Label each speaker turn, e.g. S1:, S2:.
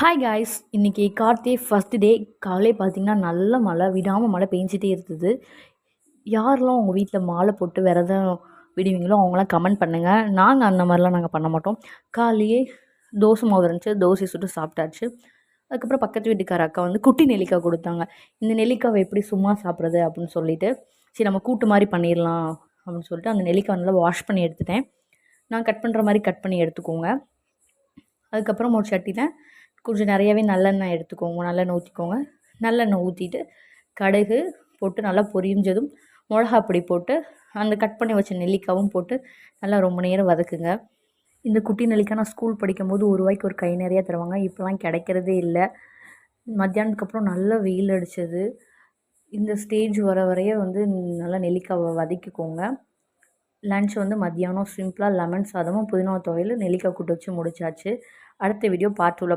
S1: Hi guys, இன்றைக்கி Karthigai first day. காலையில் பார்த்திங்கன்னா நல்ல மழை, விடாமல் மழை பெஞ்சிட்டே இருந்தது. யாரெல்லாம் உங்கள் வீட்டில் மாலை போட்டு விரதம் விடுவீங்களோ அவங்களாம் கமெண்ட் பண்ணுங்கள். நாங்கள் அந்த மாதிரிலாம் நாங்கள் பண்ண மாட்டோம். காலையே தோசை மாவு இருந்துச்சு, தோசை சுட்டு சாப்பிட்டாச்சு. அதுக்கப்புறம் பக்கத்து வீட்டுக்கார அக்கா வந்து குட்டி நெல்லிக்காய் கொடுத்தாங்க. இந்த நெல்லிக்காவை எப்படி சும்மா சாப்பிட்றது அப்படின்னு சொல்லிட்டு, சரி நம்ம கூட்டு மாதிரி பண்ணிடலாம் அப்படின்னு சொல்லிட்டு அந்த நெல்லிக்காய் நல்லா வாஷ் பண்ணி எடுத்துட்டேன். நான் கட் பண்ணுற மாதிரி கட் பண்ணி எடுத்துக்கோங்க. அதுக்கப்புறம் ஒரு சட்டியில் கொஞ்சம் நிறையாவே நல்லெண்ணெய் எடுத்துக்கோங்க. நல்லெண்ணெய் ஊற்றிக்கோங்க. நல்லெண்ணெய் ஊற்றிட்டு கடுகு போட்டு நல்லா பொரிஞ்சதும் மிளகாப்பொடி போட்டு அந்த கட் பண்ணி வச்ச நெல்லிக்காவும் போட்டு நல்லா ரொம்ப நேரம் வதக்குங்க. இந்த குட்டி நெல்லிக்காய் நான் ஸ்கூல் படிக்கும்போது ஒரு ரூபாய்க்கு ஒரு கை நிறையா தருவாங்க. இப்போலாம் கிடைக்கிறதே இல்லை. மத்தியானத்துக்கு அப்புறம் நல்லா வெயில் அடித்தது. இந்த ஸ்டேஜ் வரைய வந்து நல்லா நெல்லிக்காவை வதக்கிக்கோங்க. லன்ச் வந்து மத்தியானம் சிம்பிளாக லெமன் சாதமும் புதினா துவையல் நெல்லிக்காய் கூட்டு வச்சு முடிச்சாச்சு. அடுத்த வீடியோ பார்ட் 2ல